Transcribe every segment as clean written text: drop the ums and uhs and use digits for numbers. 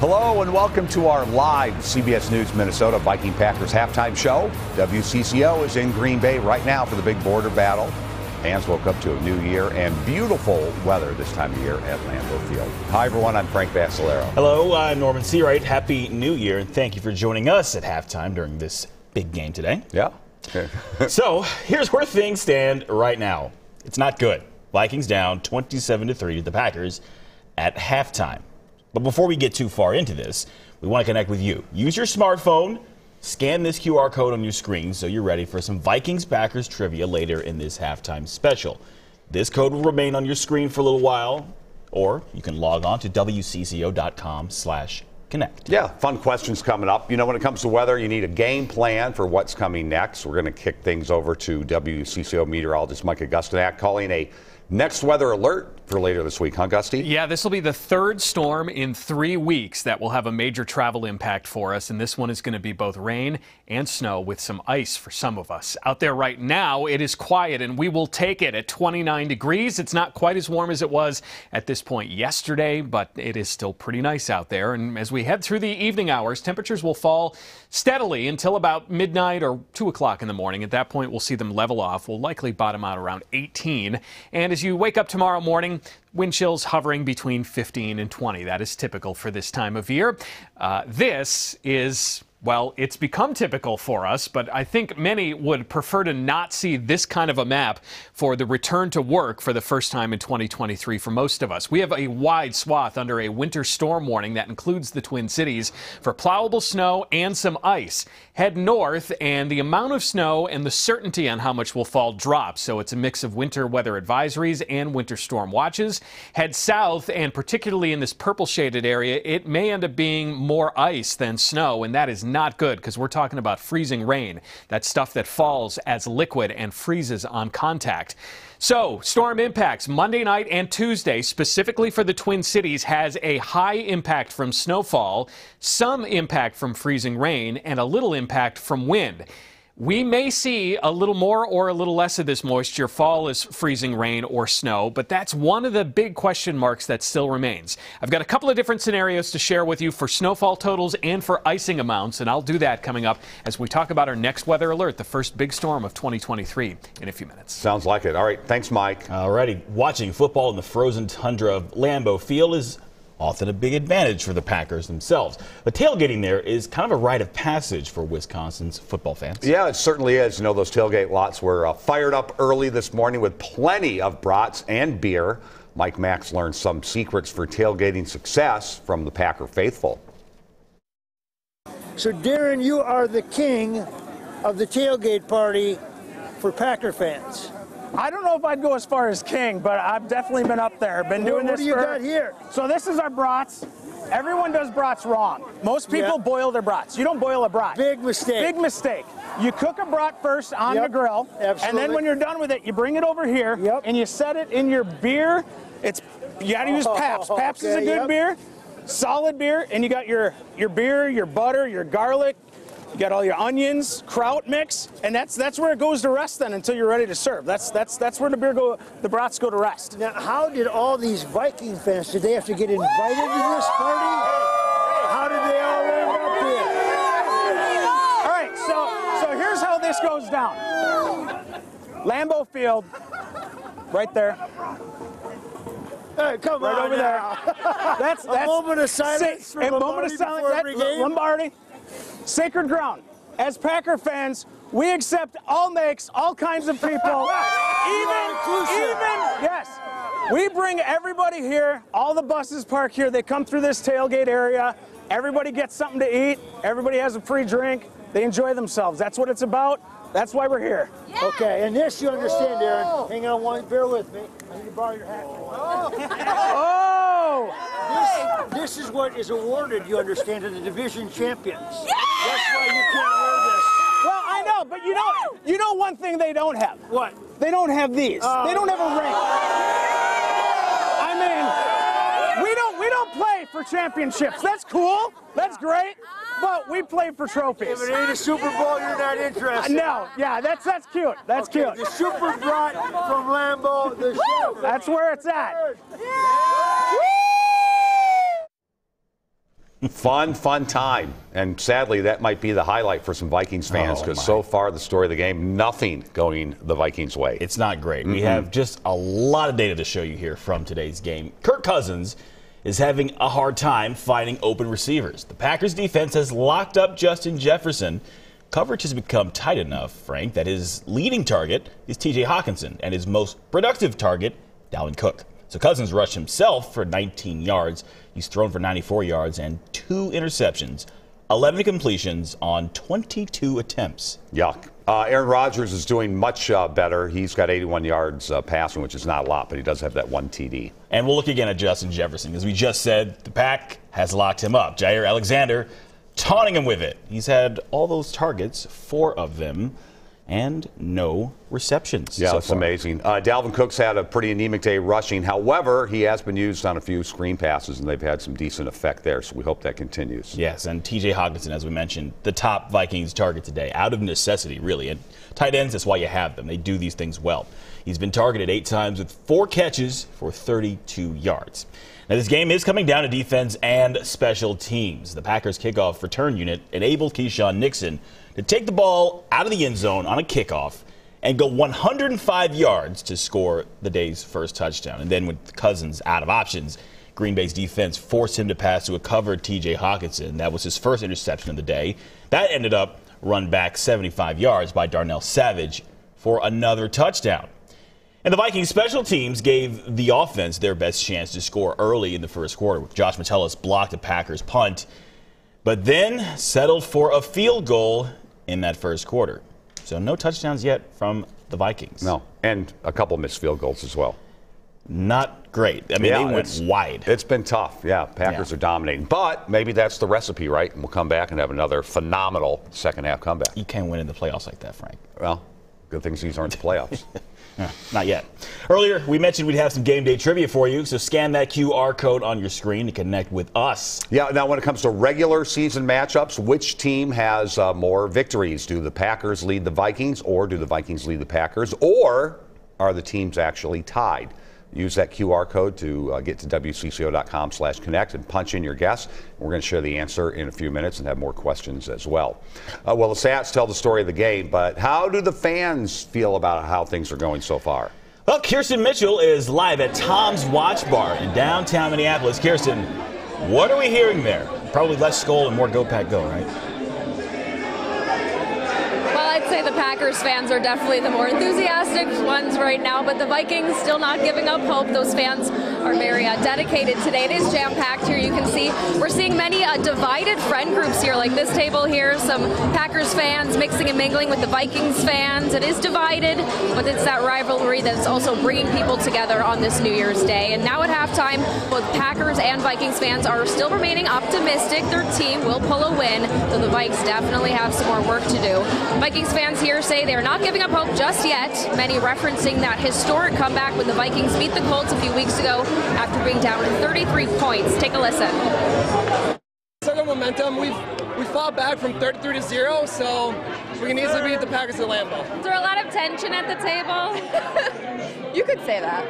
Hello and welcome to our live CBS News Minnesota Viking Packers halftime show. WCCO is in Green Bay right now for the big border battle. Fans woke up to a new year and beautiful weather this time of year at Lambeau Field. Hi everyone, I'm Frank Vassalero. Hello, I'm Norman Seawright. Happy New Year and thank you for joining us at halftime during this big game today. Yeah. So here's where things stand right now. It's not good. Vikings down 27-3 to the Packers at halftime. But before we get too far into this, we want to connect with you. Use your smartphone, scan this QR code on your screen so you're ready for some Vikings-Packers trivia later in this halftime special. This code will remain on your screen for a little while, or you can log on to WCCO.com/connect. Yeah, fun questions coming up. You know, when it comes to weather, you need a game plan for what's coming next. We're going to kick things over to WCCO meteorologist Mike Augustinak calling a next weather alert for later this week, huh, Gusty? Yeah, this will be the third storm in 3 weeks that will have a major travel impact for us, and this one is going to be both rain and snow with some ice for some of us. Out there right now, it is quiet, and we will take it at 29 degrees. It's not quite as warm as it was at this point yesterday, but it is still pretty nice out there. And as we head through the evening hours, temperatures will fall steadily until about midnight or 2 o'clock in the morning. At that point, we'll see them level off. We'll likely bottom out around 18. And as you wake up tomorrow morning, wind chills hovering between 15 and 20. That is typical for this time of year. This is, well, it's become typical for us, but I think many would prefer to not see this kind of a map for the return to work for the first time in 2023 for most of us. We have a wide swath under a winter storm warning that includes the Twin Cities for plowable snow and some ice. Head north, and the amount of snow and the certainty on how much will fall drops. So it's a mix of winter weather advisories and winter storm watches. Head south, and particularly in this purple shaded area, it may end up being more ice than snow, and that is not good because we're talking about freezing rain. That's stuff that falls as liquid and freezes on contact. So, storm impacts Monday night and Tuesday, specifically for the Twin Cities, has a high impact from snowfall, some impact from freezing rain, and a little impact from wind. We may see a little more or a little less of this moisture fall as freezing rain or snow, but that's one of the big question marks that still remains. I've got a couple of different scenarios to share with you for snowfall totals and for icing amounts, and I'll do that coming up as we talk about our next weather alert, the first big storm of 2023, in a few minutes. Sounds like it. All right, thanks, Mike. All righty. Watching football in the frozen tundra of Lambeau Field is often a big advantage for the Packers themselves. But tailgating there is kind of a rite of passage for Wisconsin's football fans. Yeah, it certainly is. You know, those tailgate lots were fired up early this morning with plenty of brats and beer. Mike Max learned some secrets for tailgating success from the Packer faithful. So, Darren, you are the king of the tailgate party for Packer fans. I don't know if I'd go as far as king, but I've definitely been up there. Been doing this. What do you got here? So this is our brats. Everyone does brats wrong. Most people boil their brats. You don't boil a brat. Big mistake. Big mistake. You cook a brat first on the grill, and then when you're done with it, you bring it over here and you set it in your beer. You got to use Pabst. Pabst is a good beer, solid beer, and you got your beer, your butter, your garlic. You got all your onions, kraut mix, and that's where it goes to rest then until you're ready to serve. That's where the brats go to rest. Now, how did all these Viking fans, did they have to get invited to this party? How did they all end up here? All right, so here's how this goes down. Lambeau Field, right there. Hey, come right on over now. there. That's a moment of silence for Lombardi before every game. Lombardi. Sacred ground. As Packer fans, we accept all makes, all kinds of people, even, yes. We bring everybody here. All the buses park here. They come through this tailgate area. Everybody gets something to eat. Everybody has a free drink. They enjoy themselves. That's what it's about. That's why we're here. Yeah. Okay, and this you understand, Darren. Hang on one, bear with me. I need to borrow your hat. Oh! This is what is awarded, you understand, to the division champions. Yeah! That's why you can't wear this. Well, I know, but you know one thing they don't have. What? They don't have these. They don't have a ring. I mean, we don't play for championships. That's cool. That's great. But we play for trophies. If it ain't a Super Bowl, you're not interested. No, yeah, that's cute. That's cute. The Super Brat from Lambeau, the show. That's where it's at. Fun time. And sadly, that might be the highlight for some Vikings fans because so far the story of the game, nothing going the Vikings' way. It's not great. We have just a lot of data to show you here from today's game. Kirk Cousins is having a hard time finding open receivers. The Packers defense has locked up Justin Jefferson. Coverage has become tight enough, Frank, that his leading target is T.J. Hockenson and his most productive target, Dalvin Cook. So Cousins rushed himself for 19 yards. He's thrown for 94 yards and 2 interceptions, 11 completions on 22 attempts. Yuck. Aaron Rodgers is doing much better. He's got 81 yards passing, which is not a lot, but he does have that 1 TD. And we'll look again at Justin Jefferson. As we just said, the Pack has locked him up. Jair Alexander taunting him with it. He's had all those targets, 4 of them, and no receptions. Yeah, so it's far. amazing. Dalvin Cook's had a pretty anemic day rushing. However, he has been used on a few screen passes, and they've had some decent effect there, so we hope that continues. Yes, and T.J. Hockenson, as we mentioned, the top Vikings target today, out of necessity, really. And tight ends, that's why you have them. They do these things well. He's been targeted 8 times with 4 catches for 32 yards. Now, this game is coming down to defense and special teams. The Packers kickoff return unit enabled Keyshawn Nixon to take the ball out of the end zone on a kickoff and go 105 yards to score the day's first touchdown. And then with Cousins out of options, Green Bay's defense forced him to pass to a covered T.J. Hockenson. That was his first interception of the day. That ended up run back 75 yards by Darnell Savage for another touchdown. And the Vikings special teams gave the offense their best chance to score early in the first quarter. Josh Metellus blocked the Packers' punt, but then settled for a field goal in that first quarter. So no touchdowns yet from the Vikings. No, and a couple missed field goals as well. Not great. I mean, they went wide. It's been tough. Yeah, Packers are dominating. But maybe that's the recipe, right? And we'll come back and have another phenomenal second-half comeback. You can't win in the playoffs like that, Frank. Well, good things these aren't the playoffs. Not yet. Earlier, we mentioned we'd have some game day trivia for you, so scan that QR code on your screen to connect with us. Yeah, now when it comes to regular season matchups, which team has more victories? Do the Packers lead the Vikings, or do the Vikings lead the Packers, or are the teams actually tied? Use that QR code to get to WCCO.com/connect and punch in your guess. We're going to share the answer in a few minutes and have more questions as well. Well, the stats tell the story of the game, but how do the fans feel about how things are going so far? Well, Kirsten Mitchell is live at Tom's Watch Bar in downtown Minneapolis. Kirsten, what are we hearing there? Probably less Skol and more Go Pack Go, right? I'd say the Packers fans are definitely the more enthusiastic ones right now, but the Vikings still not giving up hope. Those fans are very dedicated today. It is jam-packed here. You can see we're seeing many divided friend groups here, like this table here. Some Packers fans mixing and mingling with the Vikings fans. It is divided, but it's that rivalry that's also bringing people together on this New Year's Day. And now at halftime, both Packers and Vikings fans are still remaining optimistic their team will pull a win, though the Vikes definitely have some more work to do. Vikings fans here say they're not giving up hope just yet, many referencing that historic comeback when the Vikings beat the Colts a few weeks ago after being down 33 points. Take a listen. Took our momentum. We fought back from 33-0, so we can easily beat the Packers at Lambeau. Is there a lot of tension at the table? You could say that.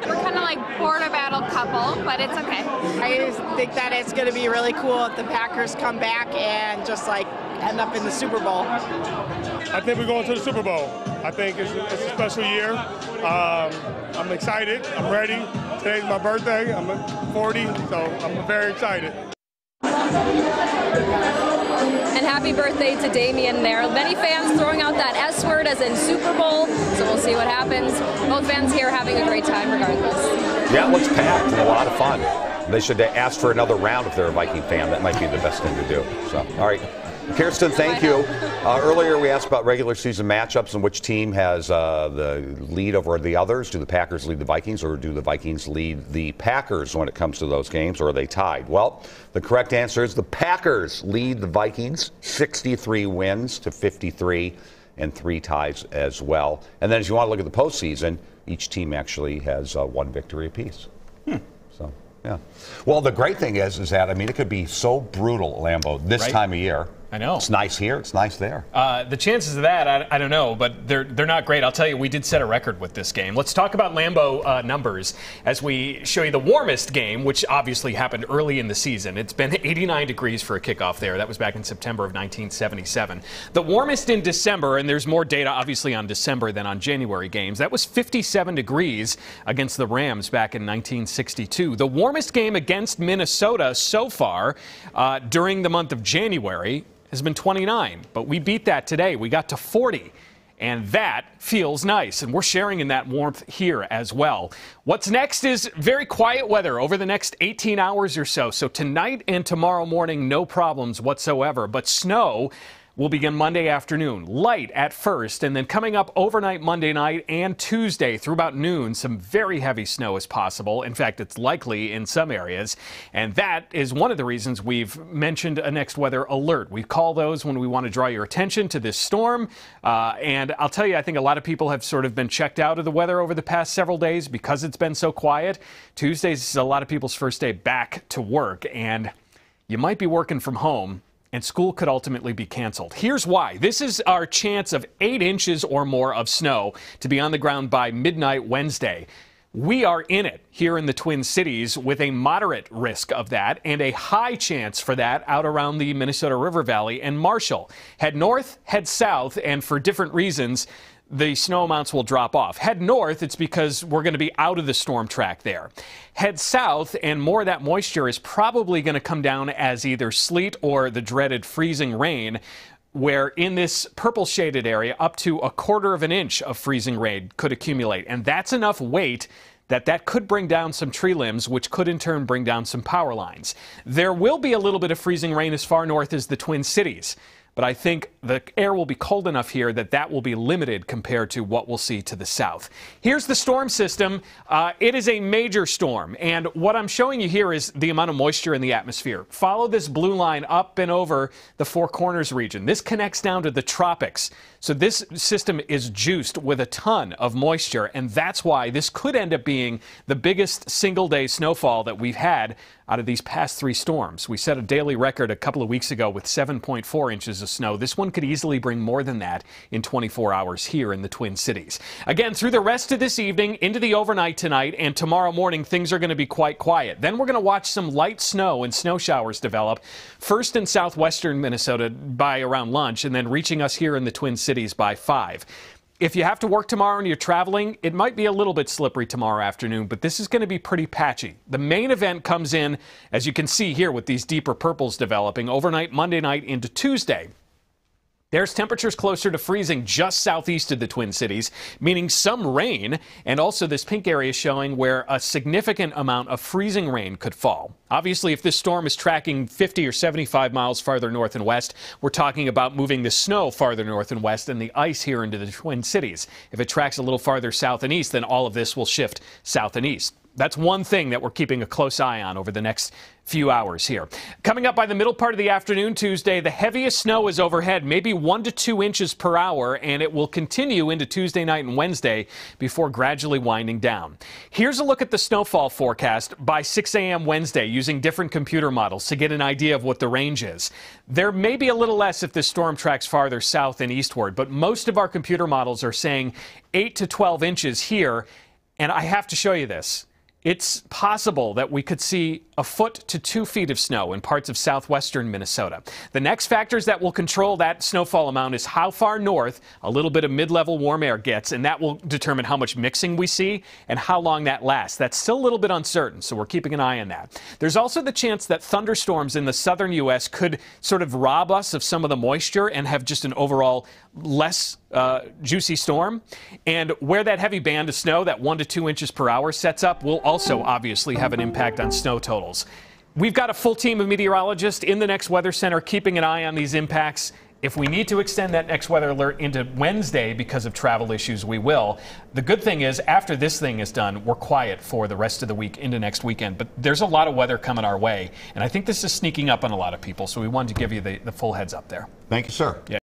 We're kind of like border battle couple, but it's okay. I just think that it's going to be really cool if the Packers come back and just like end up in the Super Bowl. I think we're going to the Super Bowl. I think it's a special year. I'm excited. I'm ready. Today's my birthday. I'm 40, so I'm very excited. And happy birthday to Damien there. Many fans throwing out that S word as in Super Bowl, so we'll see what happens. Both fans here having a great time regardless. Yeah, it looks packed and a lot of fun. They should ask for another round if they're a Viking fan. That might be the best thing to do. So, all right. Kirsten, thank you. Earlier we asked about regular season matchups and which team has the lead over the others. Do the Packers lead the Vikings, or do the Vikings lead the Packers when it comes to those games, or are they tied? Well, the correct answer is the Packers lead the Vikings, 63 wins to 53 and 3 ties as well. And then as you want to look at the postseason, each team actually has 1 victory apiece. So, yeah. Well, the great thing is that, I mean, it could be so brutal, Lambeau, this time of year. I know. It's nice here. It's nice there. The chances of that, I don't know, but they're not great. I'll tell you, we did set a record with this game. Let's talk about Lambeau numbers as we show you the warmest game, which obviously happened early in the season. It's been 89 degrees for a kickoff there. That was back in September of 1977. The warmest in December, and there's more data obviously on December than on January games, that was 57 degrees against the Rams back in 1962. The warmest game against Minnesota so far during the month of January has been 29, but we beat that today. We got to 40, and that feels nice, and we're sharing in that warmth here as well. What's next is very quiet weather over the next 18 hours or so. So tonight and tomorrow morning, no problems whatsoever, but snow will begin Monday afternoon, light at first, and then coming up overnight Monday night and Tuesday through about noon, some very heavy snow is possible. In fact, it's likely in some areas, and that is one of the reasons we've mentioned a next weather alert. We call those when we want to draw your attention to this storm, and I'll tell you, I think a lot of people have sort of been checked out of the weather over the past several days because it's been so quiet. Tuesday's a lot of people's first day back to work, and you might be working from home, and school could ultimately be canceled. Here's why. This is our chance of 8 inches or more of snow to be on the ground by midnight Wednesday. We are in it here in the Twin Cities with a moderate risk of that and a high chance for that out around the Minnesota River Valley and Marshall. Head north, head south, and for different reasons, the snow amounts will drop off. Head north, it's because we're going to be out of the storm track there. Head south, and more of that moisture is probably going to come down as either sleet or the dreaded freezing rain, where in this purple shaded area, up to 1/4 of an inch of freezing rain could accumulate. And that's enough weight that could bring down some tree limbs, which could in turn bring down some power lines. There will be a little bit of freezing rain as far north as the Twin Cities, but I think the air will be cold enough here that will be limited compared to what we'll see to the south. Here's the storm system. It is a major storm, and what I'm showing you here is the amount of moisture in the atmosphere. Follow this blue line up and over the Four Corners region. This connects down to the tropics. So this system is juiced with a ton of moisture, and that's why this could end up being the biggest single-day snowfall that we've had out of these past 3 storms. We set a daily record a couple of weeks ago with 7.4 inches of snow. This one could easily bring more than that in 24 hours here in the Twin Cities. Again, through the rest of this evening, into the overnight tonight, and tomorrow morning, things are going to be quite quiet. Then we're going to watch some light snow and snow showers develop, first in southwestern Minnesota by around lunch, and then reaching us here in the Twin Cities by 5. If you have to work tomorrow and you're traveling, it might be a little bit slippery tomorrow afternoon, but this is going to be pretty patchy. The main event comes in, as you can see here with these deeper purples developing, overnight Monday night into Tuesday. There's temperatures closer to freezing just southeast of the Twin Cities, meaning some rain, and also this pink area showing where a significant amount of freezing rain could fall. Obviously, if this storm is tracking 50 or 75 miles farther north and west, we're talking about moving the snow farther north and west and the ice here into the Twin Cities. If it tracks a little farther south and east, then all of this will shift south and east. That's one thing that we're keeping a close eye on over the next few hours here. Coming up by the middle part of the afternoon Tuesday, the heaviest snow is overhead, maybe 1 to 2 inches per hour, and it will continue into Tuesday night and Wednesday before gradually winding down. Here's a look at the snowfall forecast by 6 a.m. Wednesday using different computer models to get an idea of what the range is. There may be a little less if this storm tracks farther south and eastward, but most of our computer models are saying 8 to 12 inches here, and I have to show you this. It's possible that we could see 1 foot to 2 feet of snow in parts of southwestern Minnesota. The next factors that will control that snowfall amount is how far north a little bit of mid-level warm air gets, and that will determine how much mixing we see and how long that lasts. That's still a little bit uncertain, so we're keeping an eye on that. There's also the chance that thunderstorms in the southern U.S. could sort of rob us of some of the moisture and have just an overall less juicy storm. And where that heavy band of snow, that 1 to 2 inches per hour, sets up, will also obviously have an impact on snow totals. We've got a full team of meteorologists in the next weather center keeping an eye on these impacts. If we need to extend that next weather alert into Wednesday because of travel issues, we will. The good thing is, after this thing is done, we're quiet for the rest of the week into next weekend. But there's a lot of weather coming our way, and I think this is sneaking up on a lot of people, so we wanted to give you the full heads up there. Thank you, sir. Yeah.